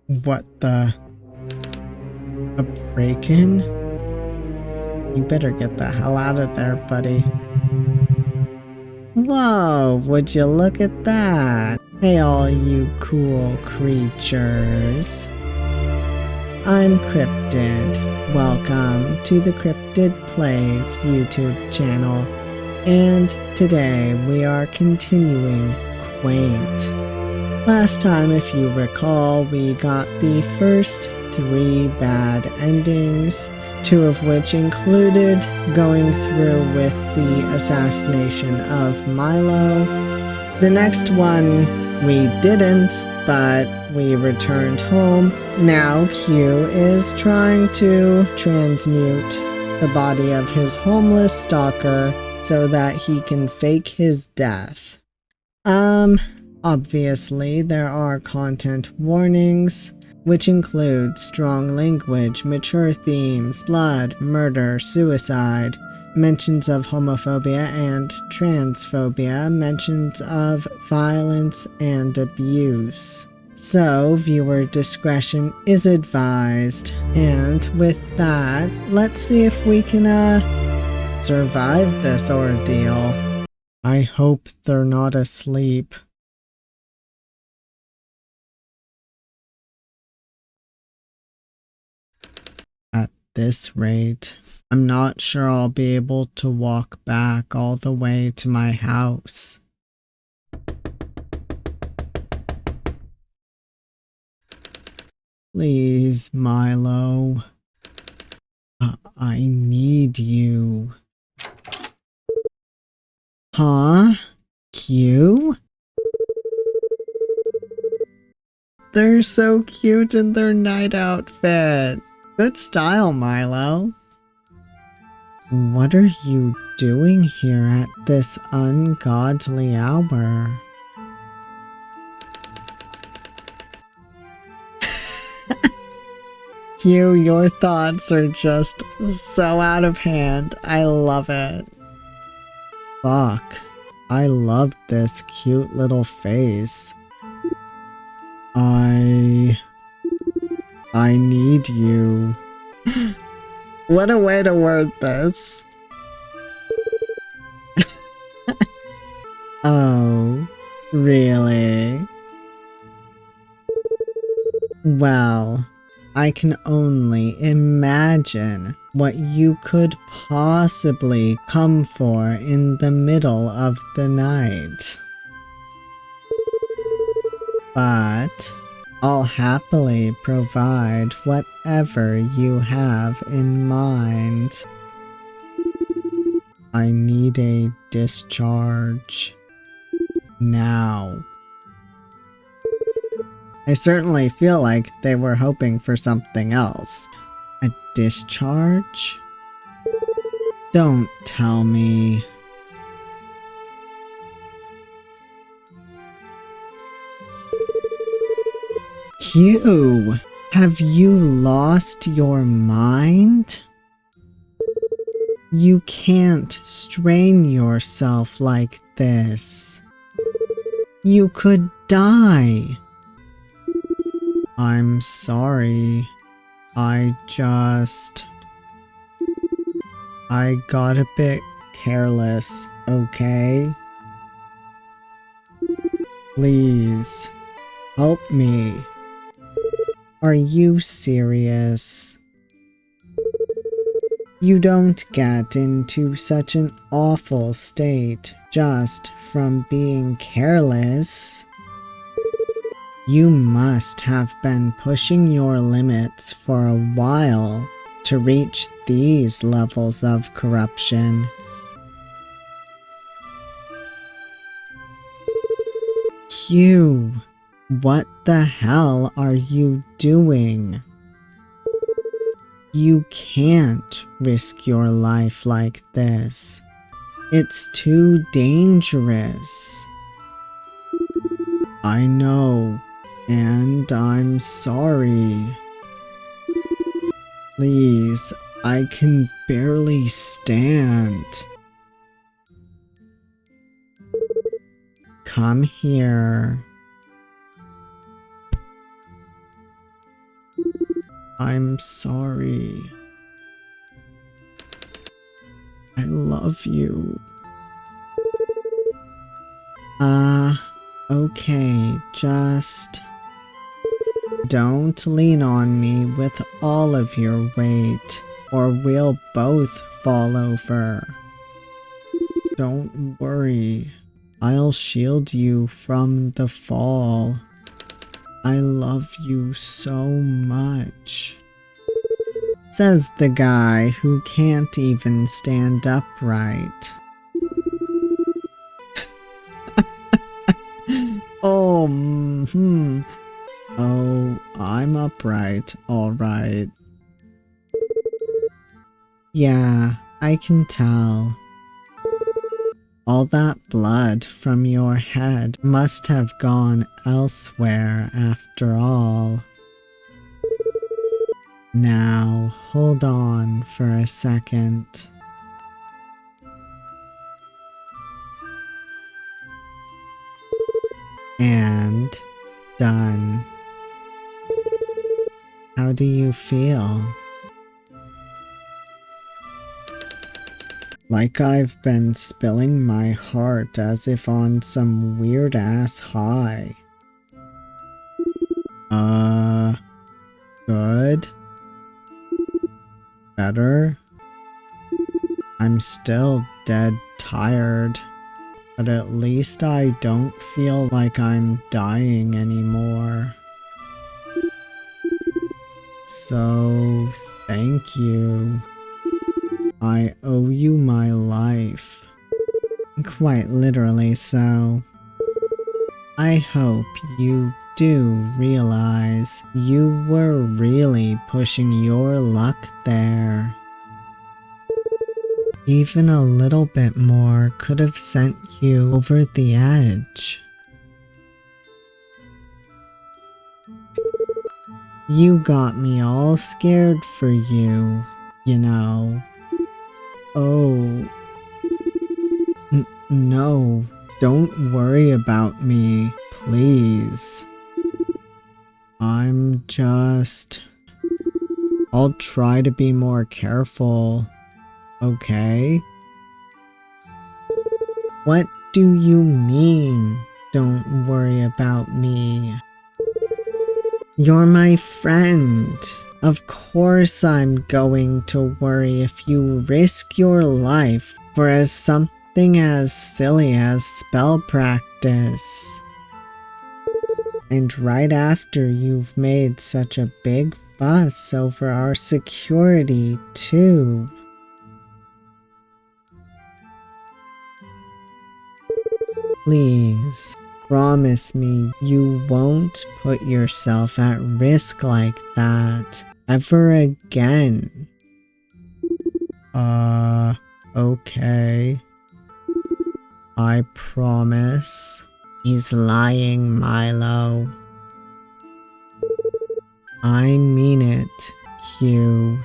What the? A break-in? You better get the hell out of there, buddy. Whoa, would you look at that? Hey, all you cool creatures. I'm Cryptid. Welcome to the CryptidPlays YouTube channel. And today we are continuing Quaint. Last time, if you recall, we got the first 3 bad endings, 2 of which included going through with the assassination of Milo. The next one we didn't, but we returned home. Now Q is trying to transmute the body of his homeless stalker so that he can fake his death. Obviously, there are content warnings, which include strong language, mature themes, blood, murder, suicide, mentions of homophobia and transphobia, mentions of violence and abuse. So, viewer discretion is advised. And with that, let's see if we can, survive this ordeal. I hope they're not asleep. At this rate, I'm not sure I'll be able to walk back all the way to my house. Please, Milo. I need you. Huh? Q? They're so cute in their night outfit. Good style, Milo. What are you doing here at this ungodly hour? Q, your thoughts are just so out of hand. I love it. Fuck. I love this cute little face. I need you. What a way to word this. Oh, really? Well, I can only imagine what you could possibly come for in the middle of the night. But I'll happily provide whatever you have in mind. I need a discharge. Now. I certainly feel like they were hoping for something else. A discharge? Don't tell me. Q, have you lost your mind? You can't strain yourself like this. You could die. I'm sorry. I got a bit careless, okay? Please, help me. Are you serious? You don't get into such an awful state just from being careless. You must have been pushing your limits for a while to reach these levels of corruption. Q, what the hell are you doing? You can't risk your life like this. It's too dangerous. I know. And I'm sorry. Please, I can barely stand. Come here. I'm sorry. I love you. Okay, just don't lean on me with all of your weight, or we'll both fall over. Don't worry, I'll shield you from the fall. I love you so much. Says the guy who can't even stand upright. Oh, Oh, I'm upright, alright. Yeah, I can tell. All that blood from your head must have gone elsewhere after all. Now, hold on for a second. And done. How do you feel? Like I've been spilling my heart as if on some weird-ass high. Good? Better? I'm still dead tired, but at least I don't feel like I'm dying anymore. So, thank you. I owe you my life. Quite literally so. I hope you do realize you were really pushing your luck there. Even a little bit more could have sent you over the edge. You got me all scared for you, you know. Oh. No, don't worry about me, please. I'll try to be more careful, okay? What do you mean, don't worry about me? You're my friend. Of course I'm going to worry if you risk your life for something as silly as spell practice. And right after you've made such a big fuss over our security, too. Please, promise me you won't put yourself at risk like that ever again. Okay. I promise. He's lying, Milo. I mean it, Q.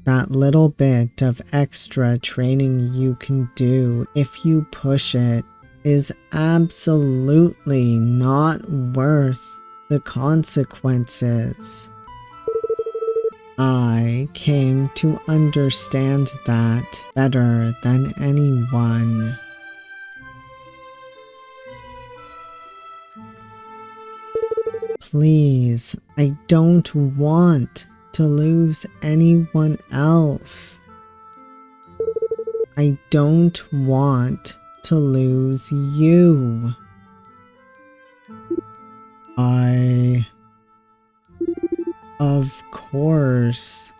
That little bit of extra training you can do if you push it is absolutely not worth the consequences. I came to understand that better than anyone. Please, I don't want to lose anyone else. I don't want to lose you. Of course,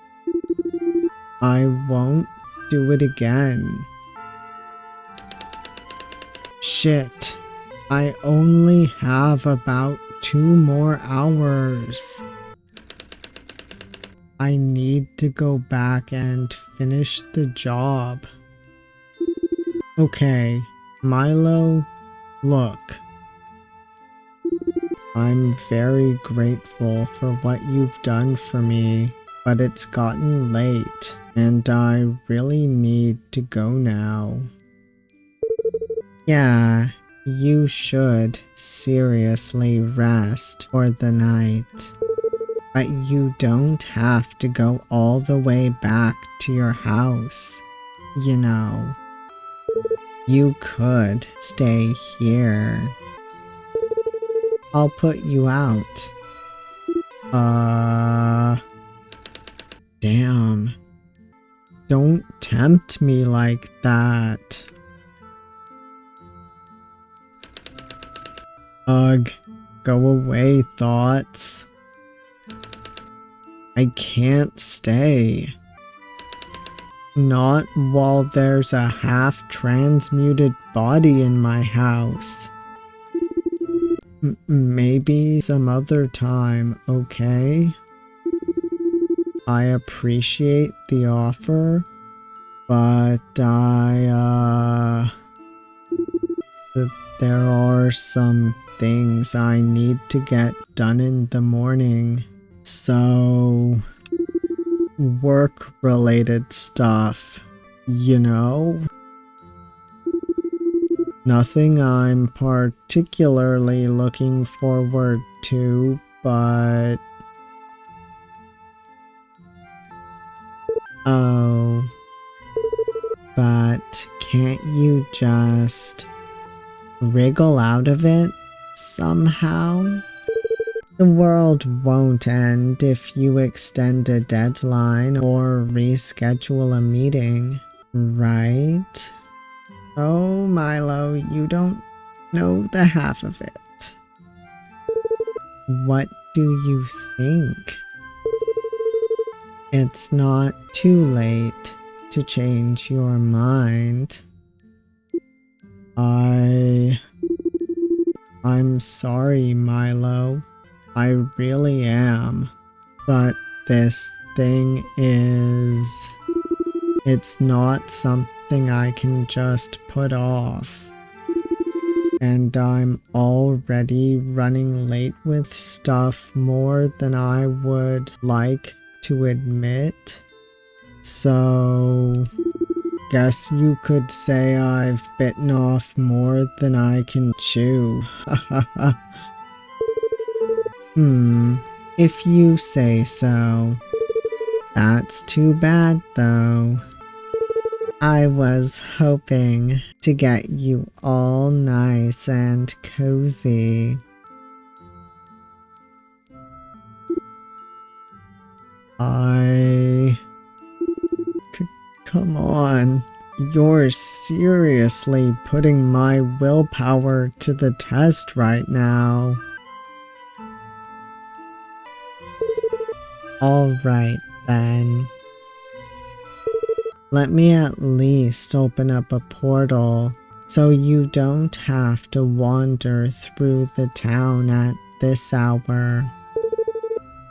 I won't do it again. Shit, I only have about 2 more hours. I need to go back and finish the job. Okay, Milo, look. I'm very grateful for what you've done for me, but it's gotten late, and I really need to go now. Yeah, you should seriously rest for the night. But you don't have to go all the way back to your house, you know. You could stay here. I'll put you out. Damn. Don't tempt me like that. Ugh, go away, thoughts. I can't stay. Not while there's a half-transmuted body in my house. Maybe some other time, okay? I appreciate the offer, but there are some things I need to get done in the morning. So, work-related stuff, you know? Nothing I'm particularly looking forward to, but... Oh. But can't you just wriggle out of it somehow? The world won't end if you extend a deadline or reschedule a meeting, right? Oh, Milo, you don't know the half of it. What do you think? It's not too late to change your mind. I'm sorry, Milo. I really am. But this thing is... It's not something I can just put off. And I'm already running late with stuff more than I would like to admit. So... guess you could say I've bitten off more than I can chew. If you say so. That's too bad, though. I was hoping to get you all nice and cozy. Come on. You're seriously putting my willpower to the test right now. Alright then. Let me at least open up a portal so you don't have to wander through the town at this hour.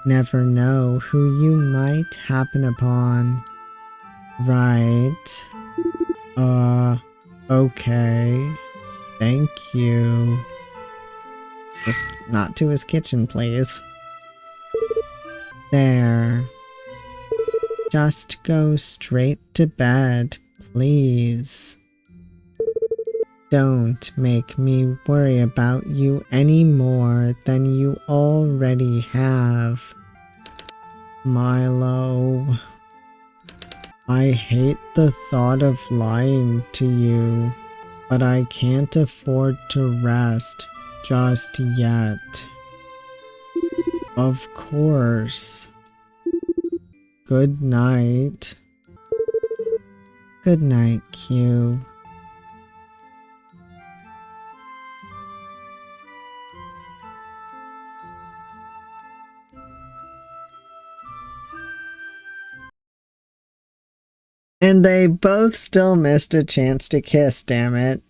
Never know who you might happen upon. Right. Okay. Thank you. Just not to his kitchen, please. There. Just go straight to bed, please. Don't make me worry about you any more than you already have. Milo. I hate the thought of lying to you, but I can't afford to rest just yet. Of course. Good night. Good night, Q. And they both still missed a chance to kiss, damn it.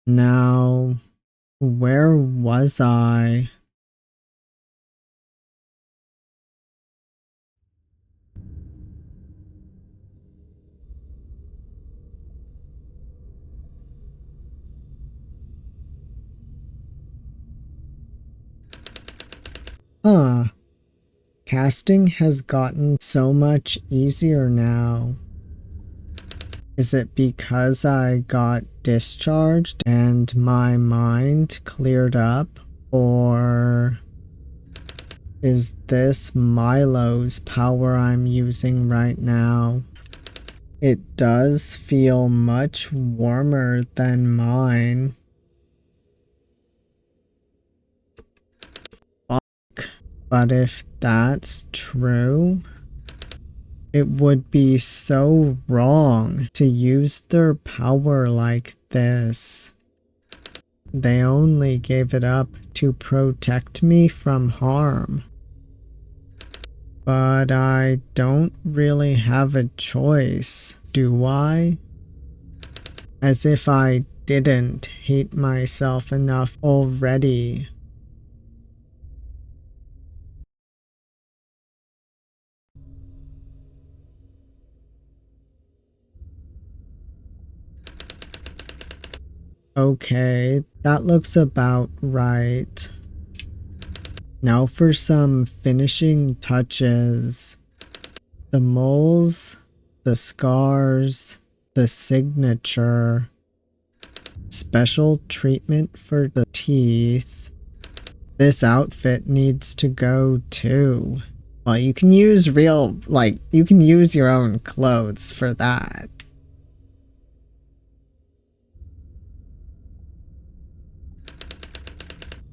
Now, where was I? Huh. Casting has gotten so much easier now. Is it because I got discharged and my mind cleared up, or... Is this Milo's power I'm using right now? It does feel much warmer than mine. Fuck. But if that's true, it would be so wrong to use their power like this. They only gave it up to protect me from harm. But I don't really have a choice, do I? As if I didn't hate myself enough already. Okay, that looks about right. Now for some finishing touches. The moles, the scars, the signature. Special treatment for the teeth. This outfit needs to go too. Well, you can use you can use your own clothes for that.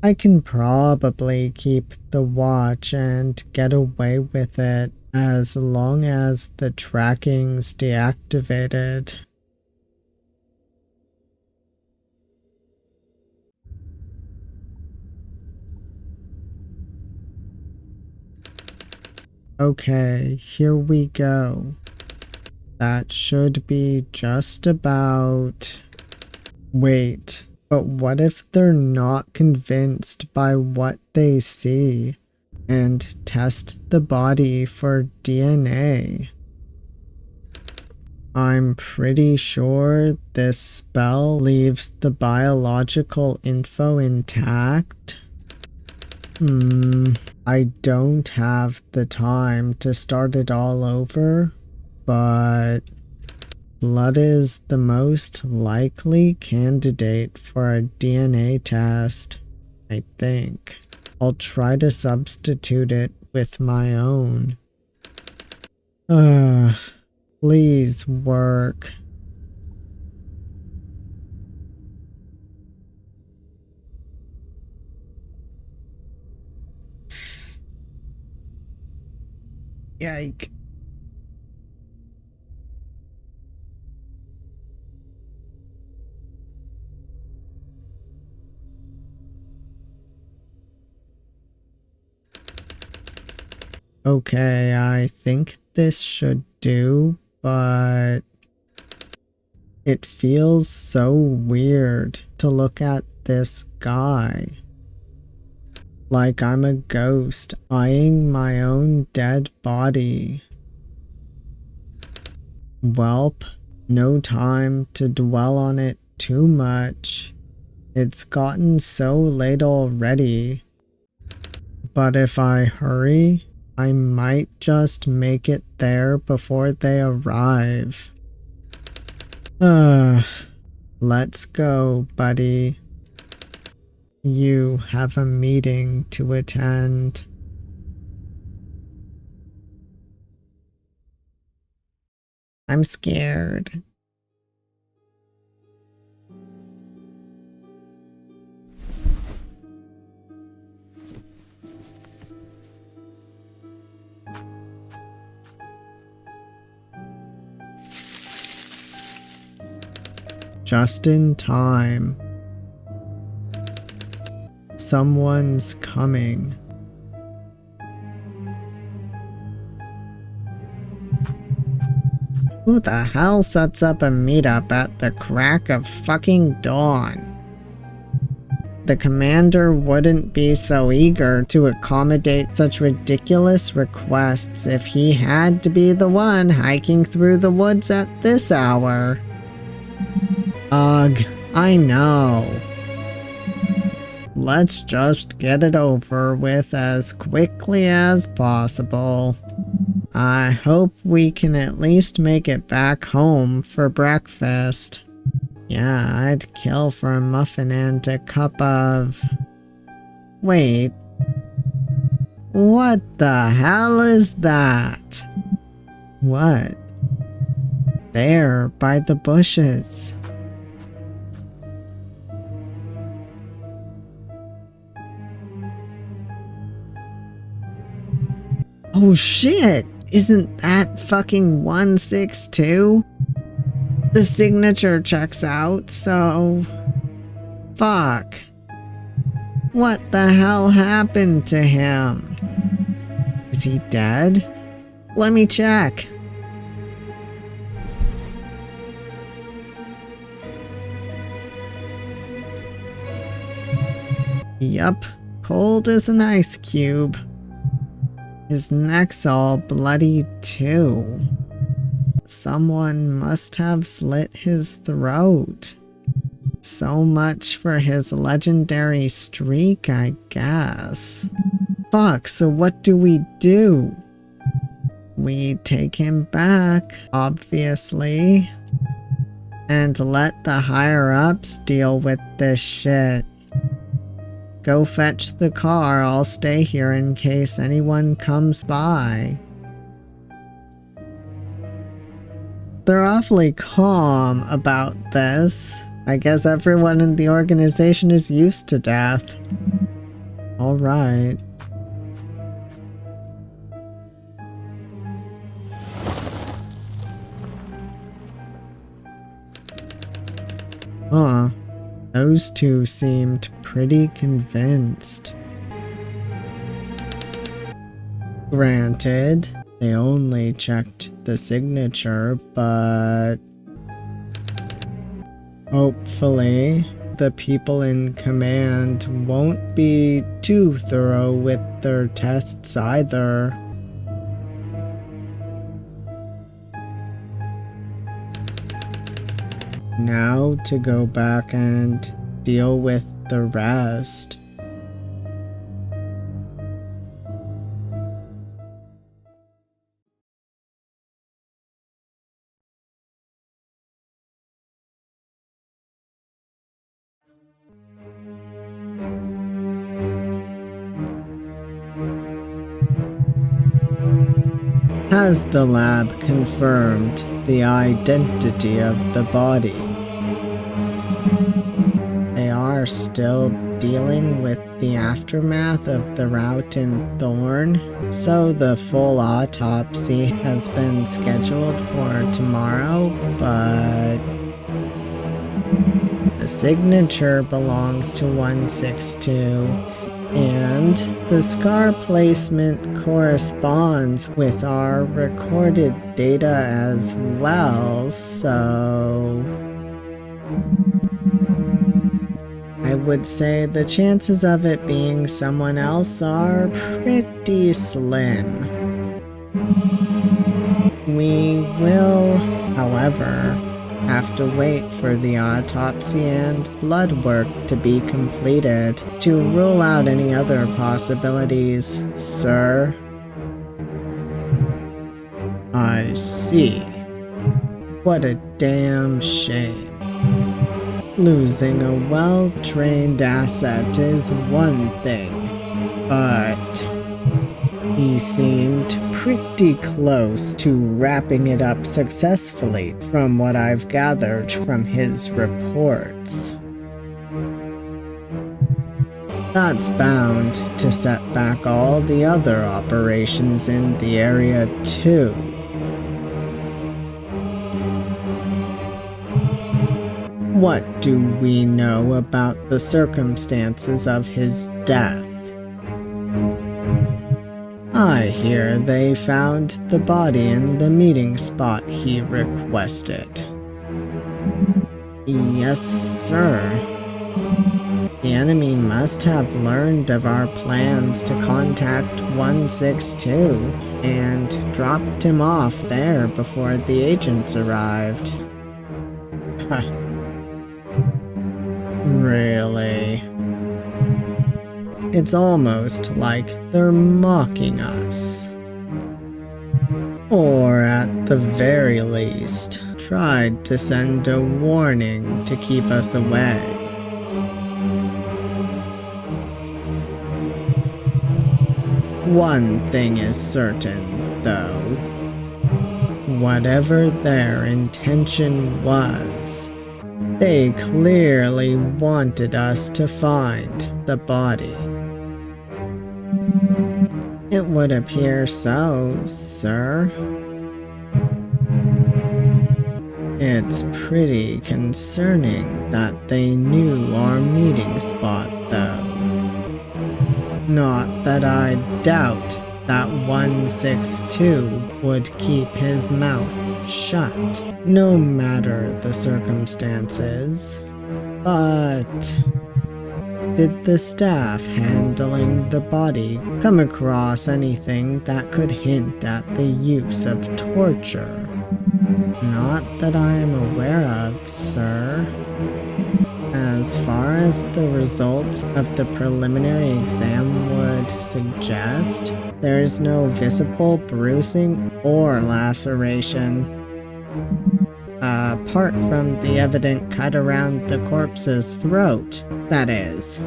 I can probably keep the watch and get away with it as long as the tracking's deactivated. Okay, here we go. That should be just about... Wait, but what if they're not convinced by what they see and test the body for DNA? I'm pretty sure this spell leaves the biological info intact. I don't have the time to start it all over, but blood is the most likely candidate for a DNA test, I think. I'll try to substitute it with my own. Please work. Yike. Okay, I think this should do, but it feels so weird to look at this guy. Like I'm a ghost eyeing my own dead body. Welp, no time to dwell on it too much. It's gotten so late already. But if I hurry, I might just make it there before they arrive. Let's go, buddy. You have a meeting to attend. I'm scared. Just in time. Someone's coming. Who the hell sets up a meetup at the crack of fucking dawn? The commander wouldn't be so eager to accommodate such ridiculous requests if he had to be the one hiking through the woods at this hour. Ugh, I know. Let's just get it over with as quickly as possible. I hope we can at least make it back home for breakfast. Yeah, I'd kill for a muffin and a cup of... Wait. What the hell is that? What? There, by the bushes. Oh shit! Isn't that fucking 162? The signature checks out, so... Fuck. What the hell happened to him? Is he dead? Let me check. Yup, cold as an ice cube. His neck's all bloody too. Someone must have slit his throat. So much for his legendary streak, I guess. Fuck, so what do? We take him back, obviously, and let the higher-ups deal with this shit. Go fetch the car, I'll stay here in case anyone comes by. They're awfully calm about this. I guess everyone in the organization is used to death. Alright. Huh. Those two seemed pretty convinced. Granted, they only checked the signature, but hopefully the people in command won't be too thorough with their tests either. Now to go back and deal with the rest. Has the lab confirmed the identity of the body? They are still dealing with the aftermath of the rout in Thorn, so the full autopsy has been scheduled for tomorrow, but the signature belongs to 162. And the scar placement corresponds with our recorded data as well, so I would say the chances of it being someone else are pretty slim. We will, however, have to wait for the autopsy and blood work to be completed to rule out any other possibilities, sir. I see. What a damn shame. Losing a well-trained asset is one thing, but he seemed pretty close to wrapping it up successfully from what I've gathered from his reports. That's bound to set back all the other operations in the area too. What do we know about the circumstances of his death? I hear they found the body in the meeting spot he requested. Yes, sir. The enemy must have learned of our plans to contact 162 and dropped him off there before the agents arrived. Really? It's almost like they're mocking us. Or at the very least, tried to send a warning to keep us away. One thing is certain, though. Whatever their intention was, they clearly wanted us to find the body. It would appear so, sir. It's pretty concerning that they knew our meeting spot, though. Not that I doubt that 162 would keep his mouth shut, no matter the circumstances. But did the staff handling the body come across anything that could hint at the use of torture? Not that I am aware of, sir. As far as the results of the preliminary exam would suggest, there is no visible bruising or laceration. Apart from the evident cut around the corpse's throat, that is.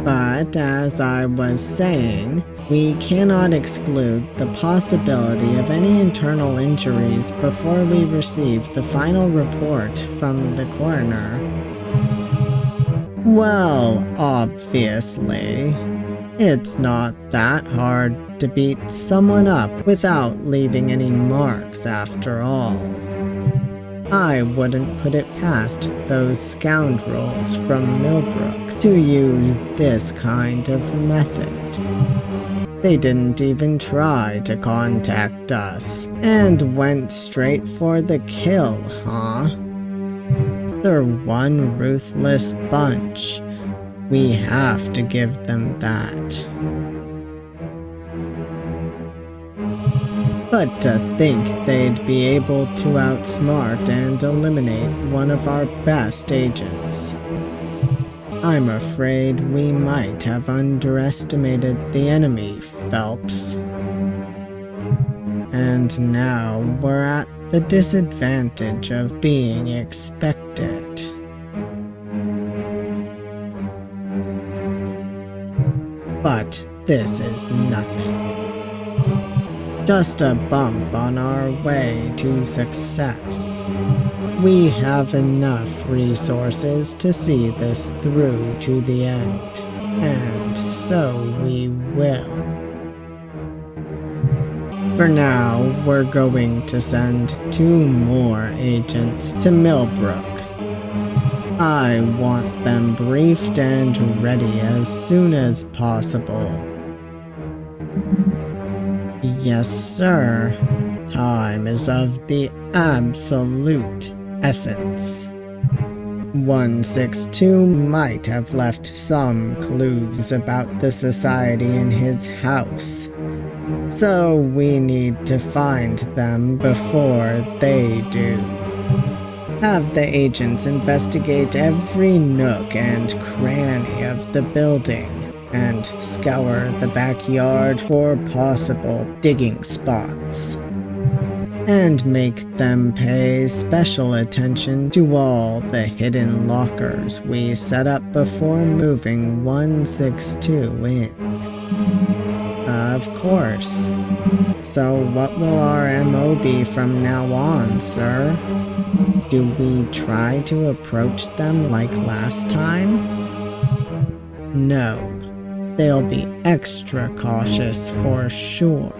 But as I was saying, we cannot exclude the possibility of any internal injuries before we receive the final report from the coroner. Well, obviously, it's not that hard to beat someone up without leaving any marks after all. I wouldn't put it past those scoundrels from Millbrook to use this kind of method. They didn't even try to contact us, and went straight for the kill, huh? They're one ruthless bunch. We have to give them that. But to think they'd be able to outsmart and eliminate one of our best agents. I'm afraid we might have underestimated the enemy, Phelps. And now we're at the disadvantage of being expected. But this is nothing. Just a bump on our way to success. We have enough resources to see this through to the end, and so we will. For now, we're going to send 2 more agents to Millbrook. I want them briefed and ready as soon as possible. Yes, sir. Time is of the absolute essence. 162 might have left some clues about the society in his house, so we need to find them before they do. Have the agents investigate every nook and cranny of the building and scour the backyard for possible digging spots. And make them pay special attention to all the hidden lockers we set up before moving 162 in. Of course. So what will our MO be from now on, sir? Do we try to approach them like last time? No. They'll be extra cautious for sure.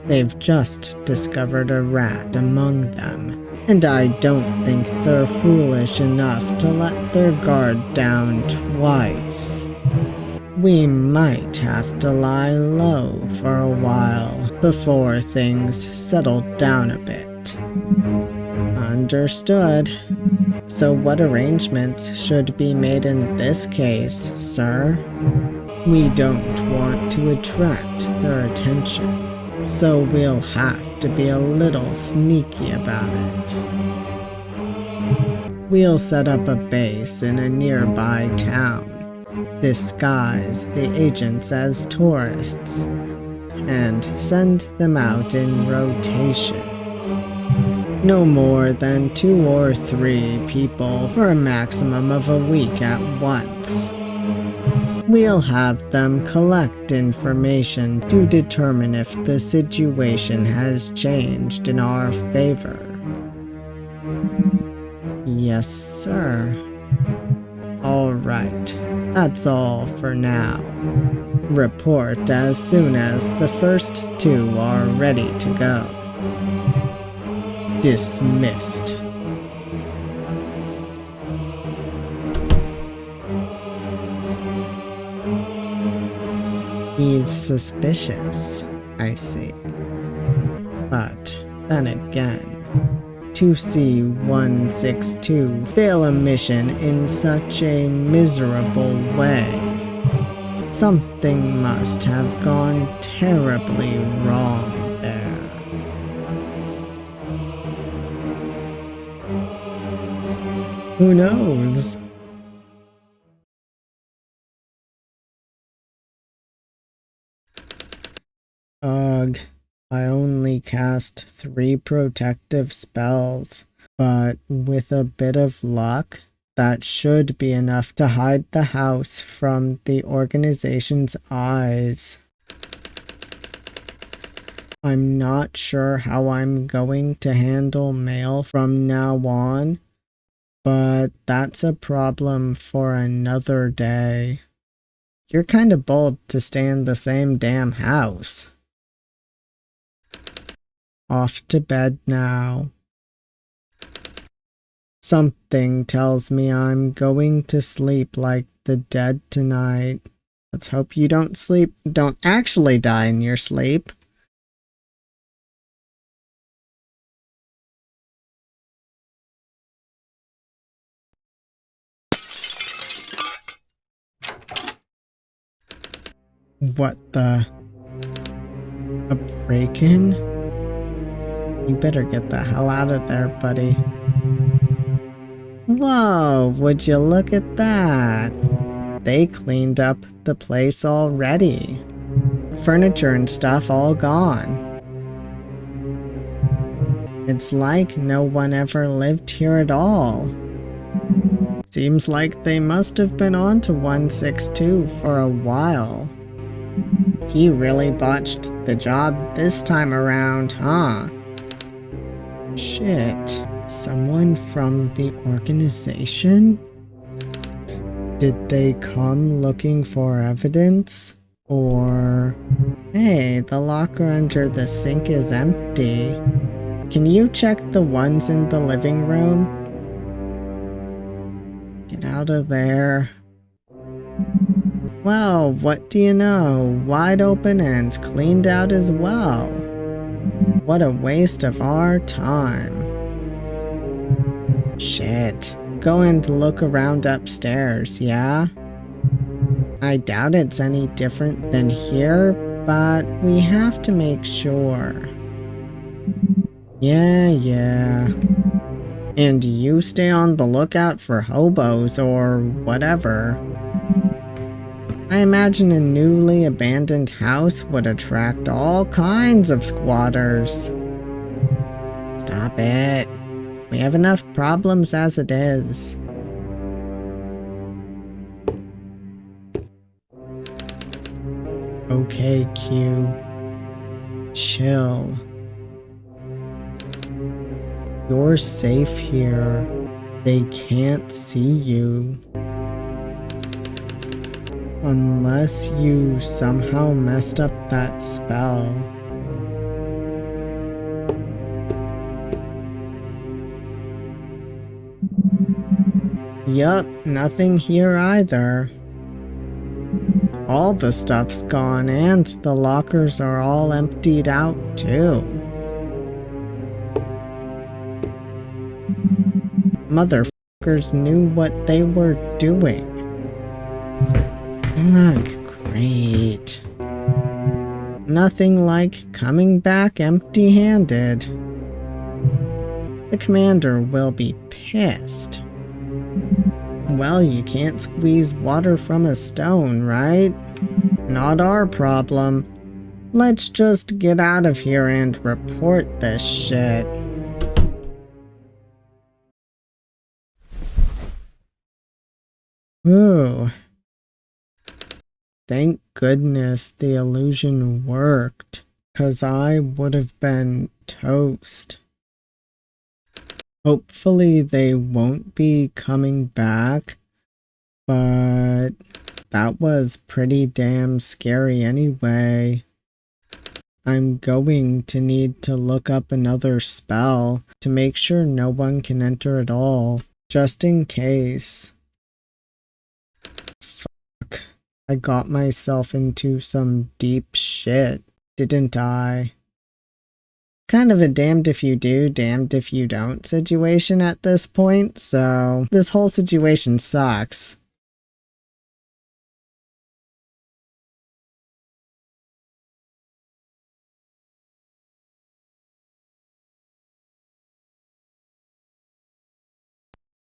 They've just discovered a rat among them, and I don't think they're foolish enough to let their guard down twice. We might have to lie low for a while before things settle down a bit. Understood. So what arrangements should be made in this case, sir? We don't want to attract their attention, so we'll have to be a little sneaky about it. We'll set up a base in a nearby town, disguise the agents as tourists, and send them out in rotation. No more than 2 or 3 people for a maximum of a week at once. We'll have them collect information to determine if the situation has changed in our favor. Yes, sir. Alright, that's all for now. Report as soon as the first two are ready to go. Dismissed. He's suspicious, I see. But then again, to see 162 fail a mission in such a miserable way, something must have gone terribly wrong there. Who knows? Ugh, I only cast 3 protective spells, but with a bit of luck, that should be enough to hide the house from the organization's eyes. I'm not sure how I'm going to handle mail from now on, but that's a problem for another day. You're kinda bold to stay in the same damn house. Off to bed now. Something tells me I'm going to sleep like the dead tonight. Let's hope you don't actually die in your sleep. What the? A break-in? You better get the hell out of there, buddy. Whoa, would you look at that? They cleaned up the place already. Furniture and stuff all gone. It's like no one ever lived here at all. Seems like they must have been on to 162 for a while. He really botched the job this time around, huh? Shit. Someone from the organization? Did they come looking for evidence? Or... Hey, the locker under the sink is empty. Can you check the ones in the living room? Get out of there. Well, what do you know? Wide open and cleaned out as well. What a waste of our time. Shit. Go and look around upstairs, yeah? I doubt it's any different than here, but we have to make sure. Yeah. And you stay on the lookout for hobos or whatever. I imagine a newly abandoned house would attract all kinds of squatters. Stop it. We have enough problems as it is. Okay, Q. Chill. You're safe here. They can't see you. Unless you somehow messed up that spell. Yup, nothing here either. All the stuff's gone and the lockers are all emptied out too. Motherfuckers knew what they were doing. Ugh, great. Nothing like coming back empty-handed. The commander will be pissed. Well, you can't squeeze water from a stone, right? Not our problem. Let's just get out of here and report this shit. Ooh. Thank goodness the illusion worked, 'cause I would have been toast. Hopefully they won't be coming back, but that was pretty damn scary anyway. I'm going to need to look up another spell to make sure no one can enter at all, just in case. Fuck. I got myself into some deep shit, didn't I? Kind of a damned if you do, damned if you don't situation at this point, so this whole situation sucks.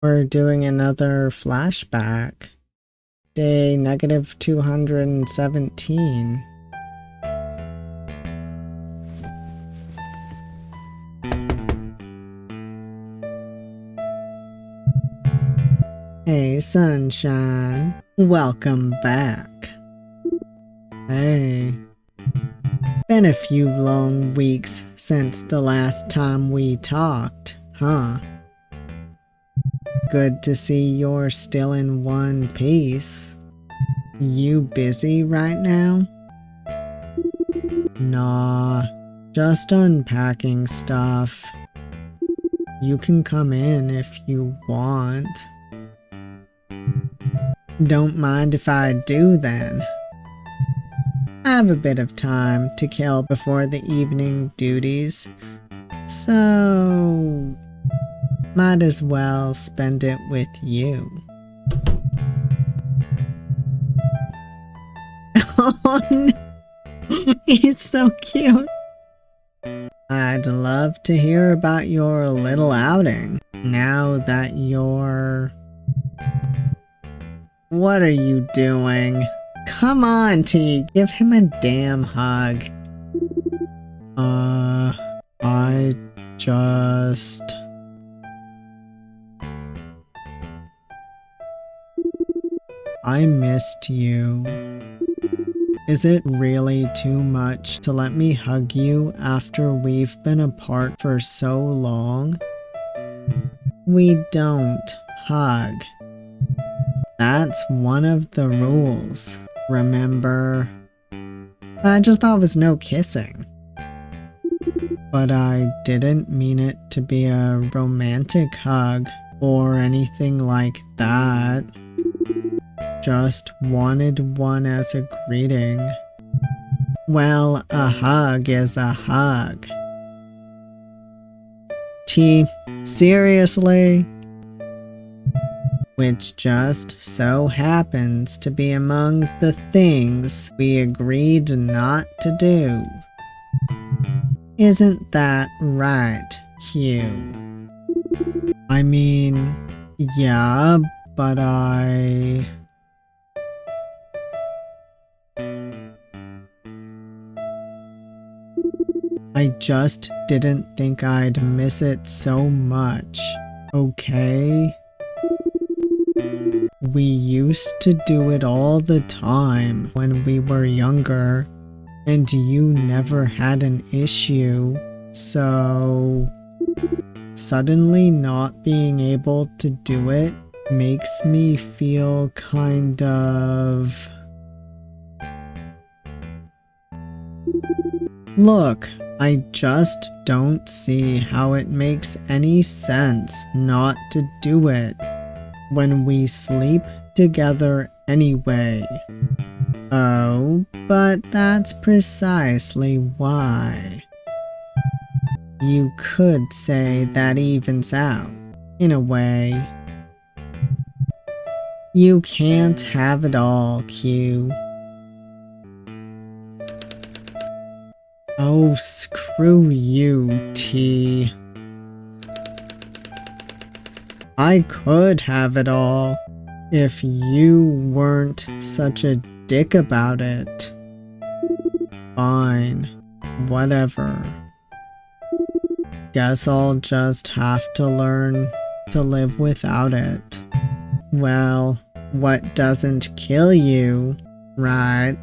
We're doing another flashback. Day negative 217. Hey, sunshine. Welcome back. Hey. Been a few long weeks since the last time we talked, huh? Good to see you're still in one piece. You busy right now? Nah, just unpacking stuff. You can come in if you want. Don't mind if I do then. I have a bit of time to kill before the evening duties, so might as well spend it with you. Oh no, he's so cute. I'd love to hear about your little outing, now that you're... What are you doing? Come on, T, give him a damn hug. I just... I missed you. Is it really too much to let me hug you after we've been apart for so long? We don't hug. That's one of the rules, remember? I just thought it was no kissing. But I didn't mean it to be a romantic hug or anything like that. Just wanted one as a greeting. Well, a hug is a hug. T, seriously? Which just so happens to be among the things we agreed not to do. Isn't that right, Q? I mean, yeah, but I just didn't think I'd miss it so much, okay? We used to do it all the time when we were younger, and you never had an issue, so suddenly not being able to do it makes me feel kind of... Look, I just don't see how it makes any sense not to do it when we sleep together anyway. Oh, but that's precisely why. You could say that evens out, in a way. You can't have it all, Q. Oh, screw you, T. I could have it all if you weren't such a dick about it. Fine, whatever. Guess I'll just have to learn to live without it. Well, what doesn't kill you Right.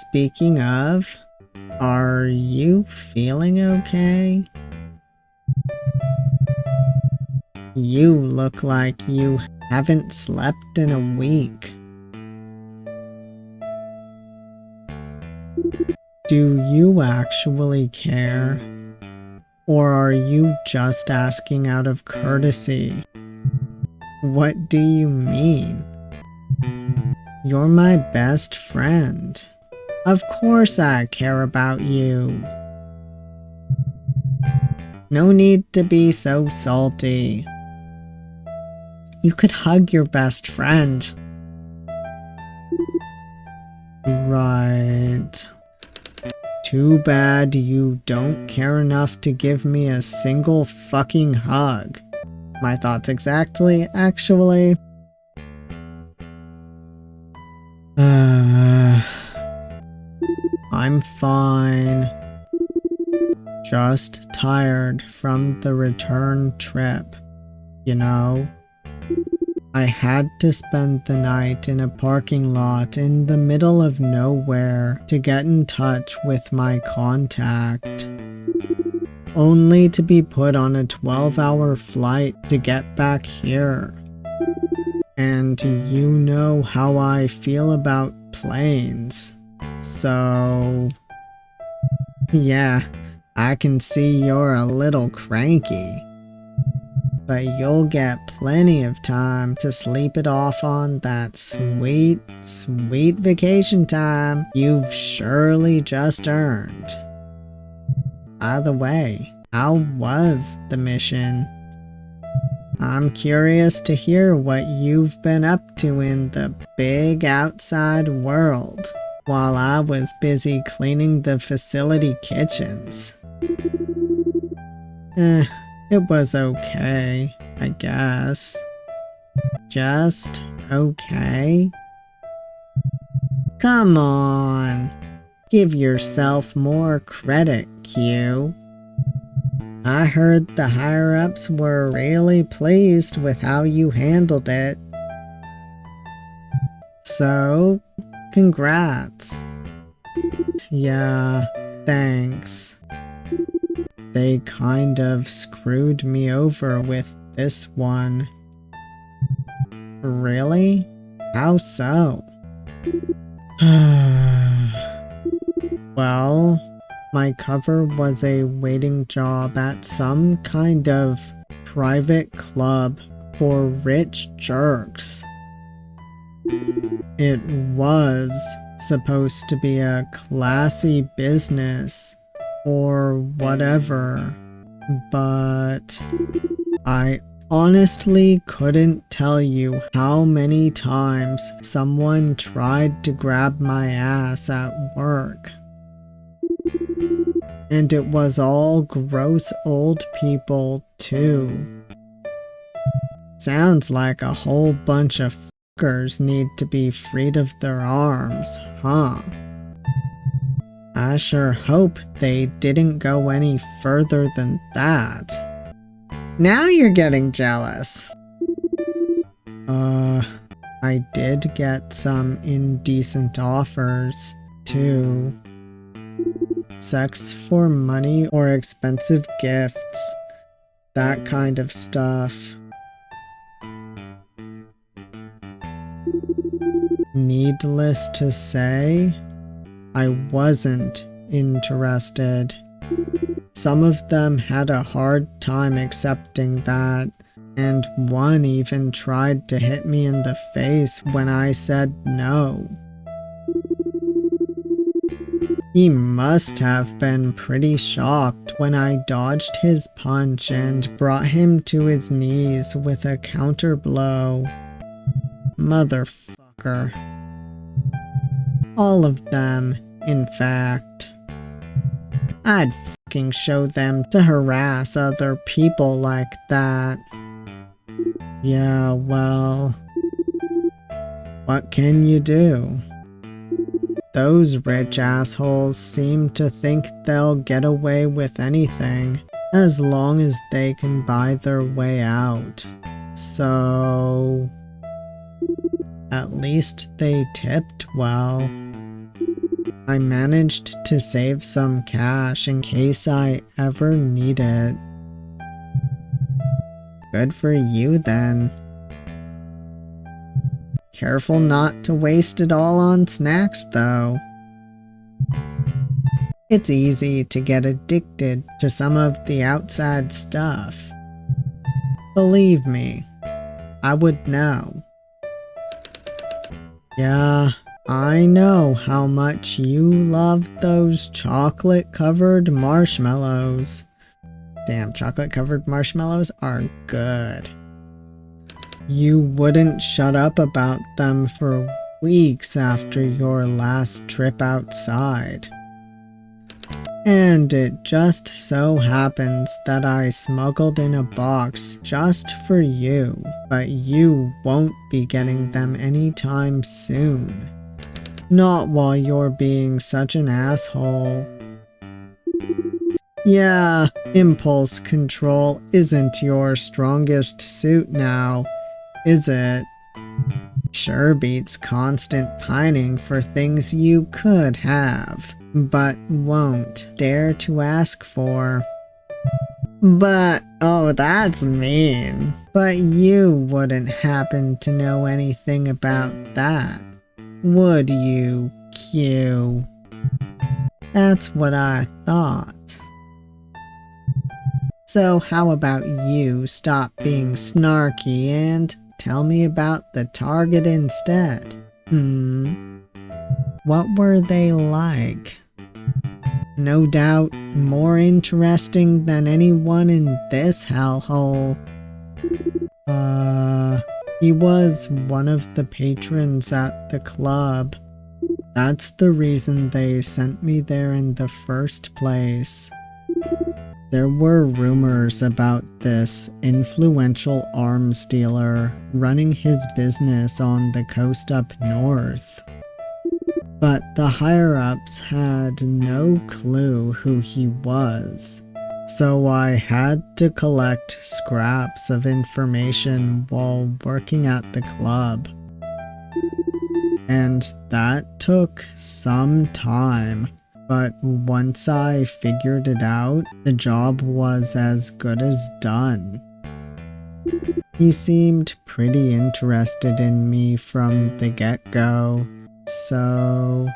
Speaking of, are you feeling okay? You look like you haven't slept in a week. Do you actually care? Or are you just asking out of courtesy? What do you mean? You're my best friend. Of course I care about you. No need to be so salty. You could hug your best friend. Right. Too bad you don't care enough to give me a single fucking hug. My thoughts exactly, actually. I'm fine. Just tired from the return trip, you know? I had to spend the night in a parking lot in the middle of nowhere to get in touch with my contact, only to be put on a 12-hour flight to get back here. And you know how I feel about planes, so yeah, I can see you're a little cranky. But you'll get plenty of time to sleep it off on that sweet, sweet vacation time you've surely just earned. By the way, how was the mission? I'm curious to hear what you've been up to in the big outside world while I was busy cleaning the facility kitchens. It was okay, I guess. Just okay? Come on, give yourself more credit, Q. I heard the higher-ups were really pleased with how you handled it. So, congrats. Yeah, thanks. They kind of screwed me over with this one. Really? How so? Well, my cover was a waiting job at some kind of private club for rich jerks. It was supposed to be a classy business or whatever, but I honestly couldn't tell you how many times someone tried to grab my ass at work. And it was all gross old people, too. Sounds like a whole bunch of fuckers need to be freed of their arms, huh? I sure hope they didn't go any further than that. Now you're getting jealous. I did get some indecent offers, too. Sex for money or expensive gifts. That kind of stuff. Needless to say, I wasn't interested. Some of them had a hard time accepting that, and one even tried to hit me in the face when I said no. He must have been pretty shocked when I dodged his punch and brought him to his knees with a counter blow. Motherfucker. All of them, in fact. I'd fucking show them to harass other people like that. Yeah, well, what can you do? Those rich assholes seem to think they'll get away with anything as long as they can buy their way out. So, At least they tipped well. I managed to save some cash in case I ever need it. Good for you then. Careful not to waste it all on snacks though. It's easy to get addicted to some of the outside stuff. Believe me, I would know. Yeah, I know how much you love those chocolate-covered marshmallows. Damn, chocolate-covered marshmallows are good. You wouldn't shut up about them for weeks after your last trip outside. And it just so happens that I smuggled in a box just for you, but you won't be getting them anytime soon. Not while you're being such an asshole. Yeah, impulse control isn't your strongest suit now, is it? Sure beats constant pining for things you could have, but won't dare to ask for. But, oh, that's mean. But you wouldn't happen to know anything about that, would you, Q? That's what I thought. So how about you stop being snarky and tell me about the target instead? What were they like? No doubt more interesting than anyone in this hellhole. He was one of the patrons at the club. That's the reason they sent me there in the first place. There were rumors about this influential arms dealer running his business on the coast up north. But the higher-ups had no clue who he was, so I had to collect scraps of information while working at the club. And that took some time. But once I figured it out, the job was as good as done. He seemed pretty interested in me from the get-go, so...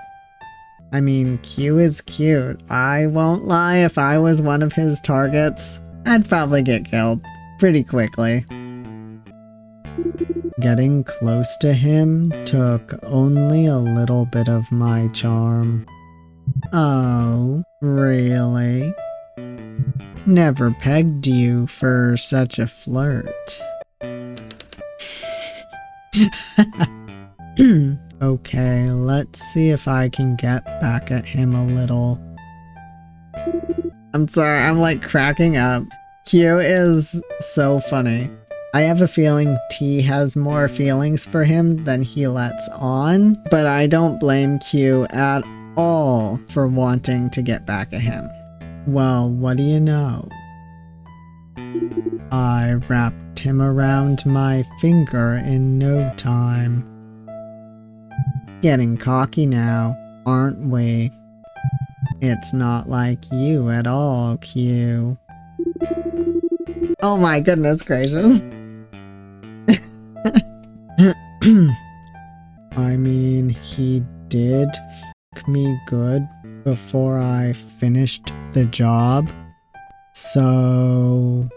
I mean, Q is cute. I won't lie, if I was one of his targets, I'd probably get killed pretty quickly. Getting close to him took only a little bit of my charm. Oh, really? Never pegged you for such a flirt. Okay, let's see if I can get back at him a little. I'm sorry, I'm like cracking up. Q is so funny. I have a feeling T has more feelings for him than he lets on, but I don't blame Q at all for wanting to get back at him. Well, what do you know? I wrapped him around my finger in no time. Getting cocky now, aren't we? It's not like you at all, Q. Oh my goodness gracious. I mean, he did f me good before I finished the job, so...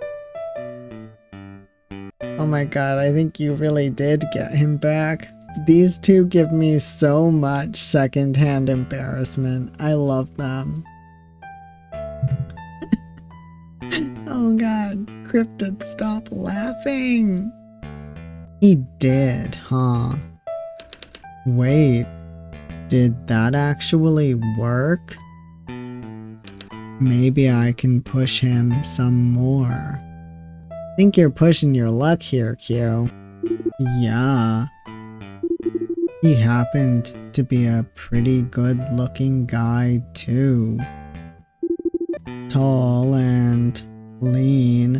Oh my god, I think you really did get him back. These two give me so much secondhand embarrassment. I love them. Oh god, Cryptid, stop laughing. He did, huh? Wait, did that actually work? Maybe I can push him some more. Think you're pushing your luck here, Q. Yeah. He happened to be a pretty good-looking guy, too. Tall and lean,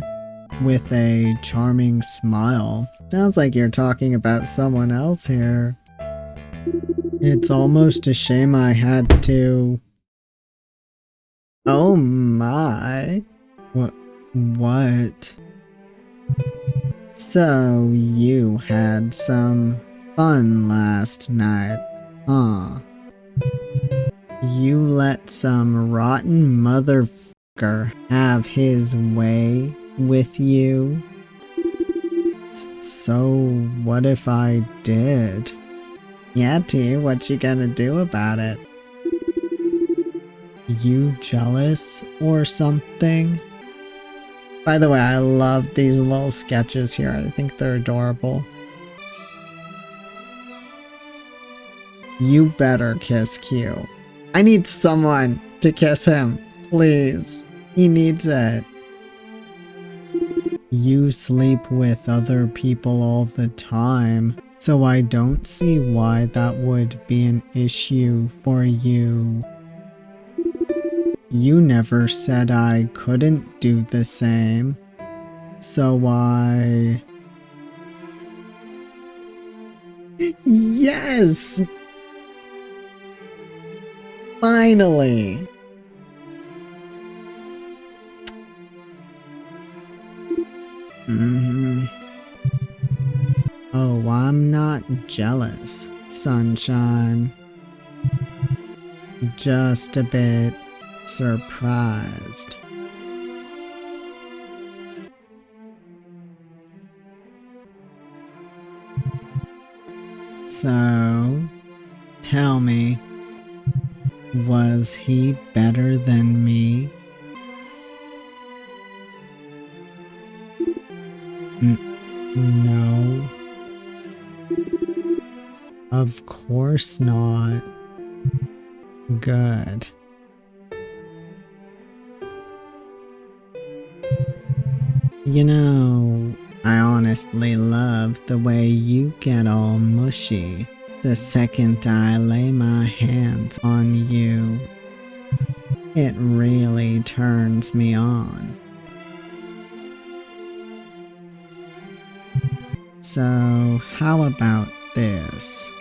with a charming smile. Sounds like you're talking about someone else here. It's almost a shame I had to... Oh my. What? So you had some fun last night, huh? You let some rotten motherfucker have his way with you? So what if I did? Yeah, T, what you gonna do about it? You jealous or something? By the way, I love these little sketches here. I think they're adorable. You better kiss Q. I need someone to kiss him, please. He needs it. You sleep with other people all the time, so I don't see why that would be an issue for you. You never said I couldn't do the same, so I... Yes! Finally! Oh, I'm not jealous, sunshine. Just a bit surprised. So, tell me, was he better than me? No. Of course not. Good. You know, I honestly love the way you get all mushy the second I lay my hands on you. It really turns me on. So, how about this?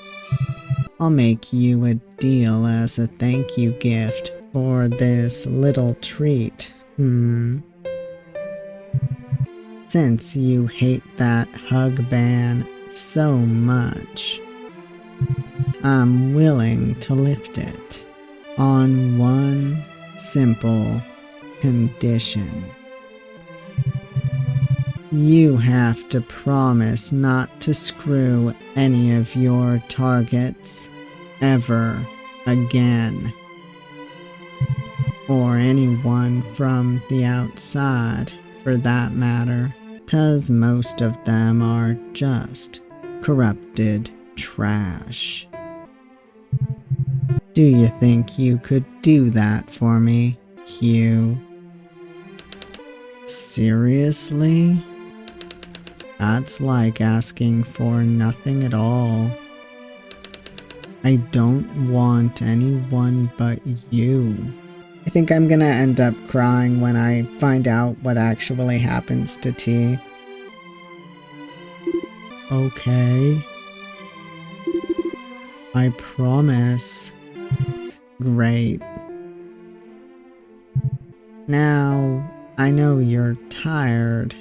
I'll make you a deal as a thank you gift for this little treat, Since you hate that hug ban so much, I'm willing to lift it on one simple condition. You have to promise not to screw any of your targets ever again. Or anyone from the outside, for that matter, 'cause most of them are just corrupted trash. Do you think you could do that for me, Q? Seriously? That's like asking for nothing at all. I don't want anyone but you. I think I'm gonna end up crying when I find out what actually happens to T. Okay. I promise. Great. Now, I know you're tired,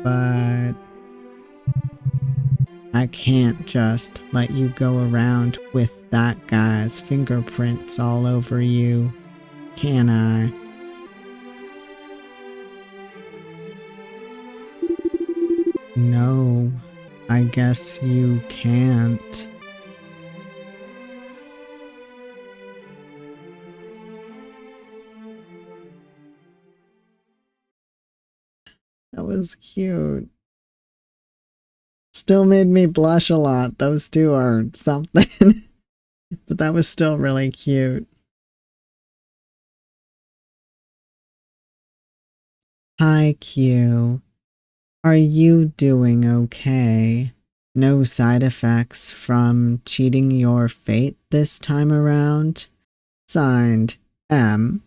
but I can't just let you go around with that guy's fingerprints all over you, can I? No, I guess you can't. That was cute. Still made me blush a lot. Those two are something. But that was still really cute. Hi, Q. Are you doing okay? No side effects from cheating your fate this time around? Signed, M.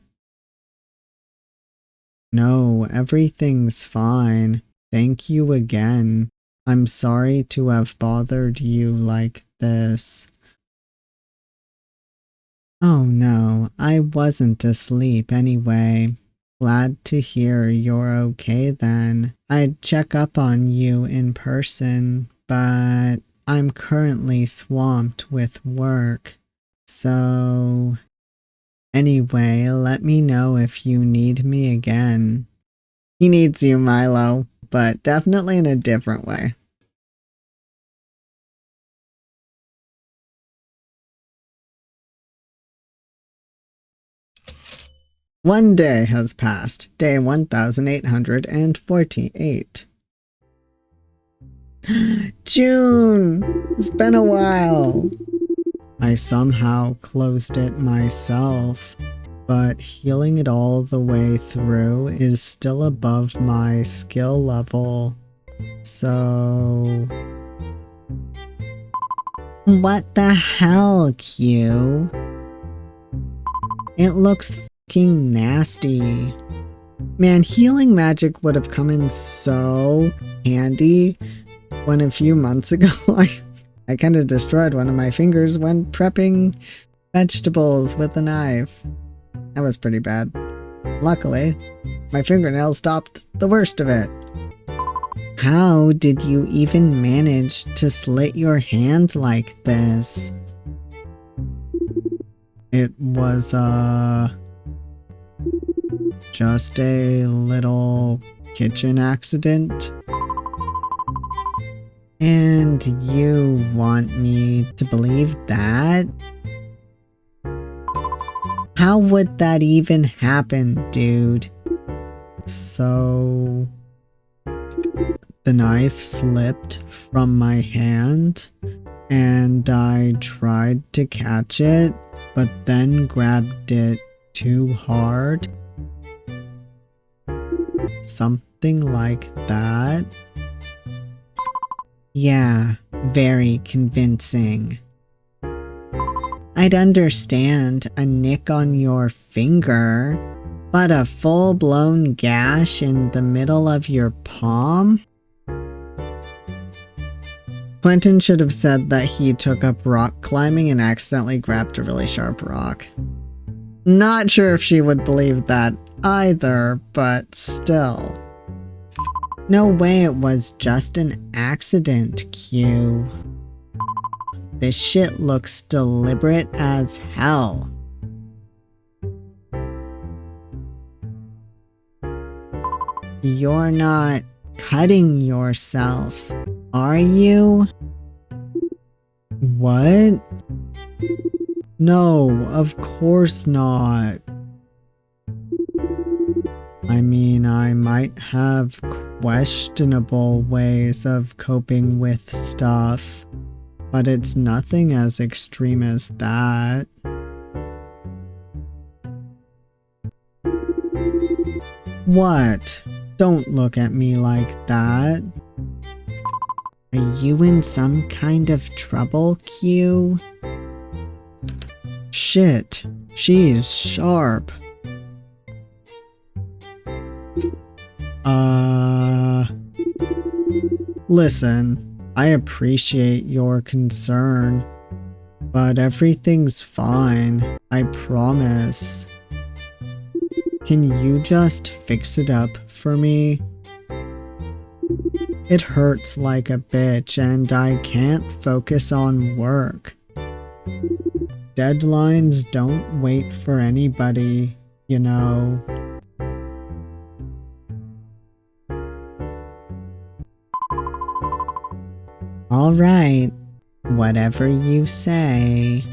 No, everything's fine. thank you again. I'm sorry to have bothered you like this. Oh no, I wasn't asleep anyway. Glad to hear you're okay then. I'd check up on you in person, but I'm currently swamped with work. So, anyway, let me know if you need me again. He needs you, Milo, but definitely in a different way. One day has passed, day 1848. June! It's been a while. I somehow closed it myself, but healing it all the way through is still above my skill level. So... What the hell, Q? It looks fucking nasty. Man, healing magic would have come in so handy when a few months ago I kind of destroyed one of my fingers when prepping vegetables with a knife. That was pretty bad. Luckily, my fingernail stopped the worst of it. How did you even manage to slit your hand like this? It was, just a little kitchen accident. And you want me to believe that? How would that even happen, dude? So... the knife slipped from my hand, and I tried to catch it, but then grabbed it too hard. Something like that. Yeah, very convincing. I'd understand a nick on your finger, but a full-blown gash in the middle of your palm? Quentin should have said that he took up rock climbing and accidentally grabbed a really sharp rock. Not sure if she would believe that either, but still. No way it was just an accident, Q. This shit looks deliberate as hell. You're not cutting yourself, are you? What? No, of course not. I mean, I might have questionable ways of coping with stuff, but it's nothing as extreme as that. What? Don't look at me like that. Are you in some kind of trouble, Q? Shit, she's sharp. Listen, I appreciate your concern, but everything's fine, I promise. Can you just fix it up for me? It hurts like a bitch and I can't focus on work. Deadlines don't wait for anybody, you know. Alright, whatever you say.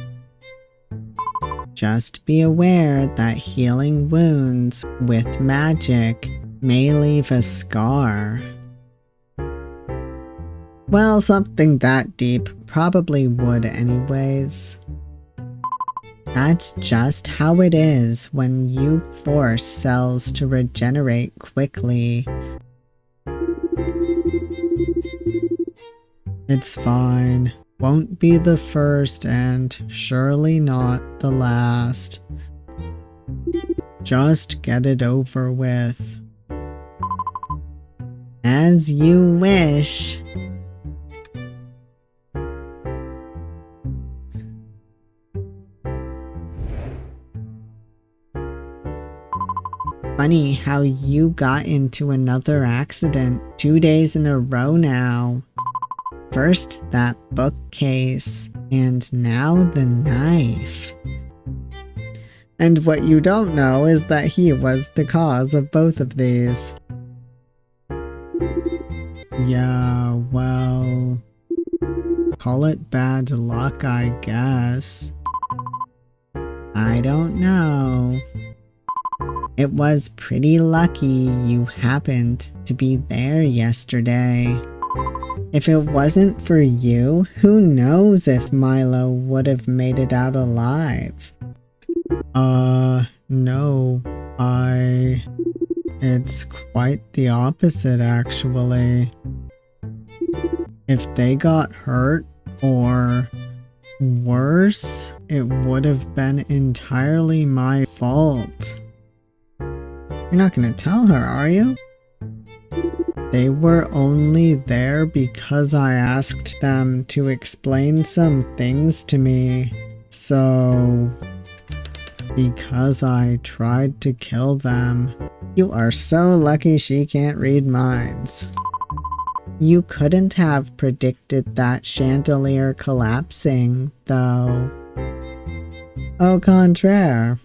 Just be aware that healing wounds with magic may leave a scar. Well, something that deep probably would anyways. That's just how it is when you force cells to regenerate quickly. It's fine. Won't be the first and surely not the last. Just get it over with. As you wish. Funny how you got into another accident 2 days in a row now. First that bookcase, and now the knife. And what you don't know is that he was the cause of both of these. Yeah, well, call it bad luck, I guess. I don't know. It was pretty lucky you happened to be there yesterday. If it wasn't for you, who knows if Milo would have made it out alive? No, It's quite the opposite, actually. If they got hurt, or worse, it would have been entirely my fault. You're not gonna tell her, are you? They were only there because I asked them to explain some things to me. So, because I tried to kill them. You are so lucky she can't read minds. You couldn't have predicted that chandelier collapsing, though. Au contraire.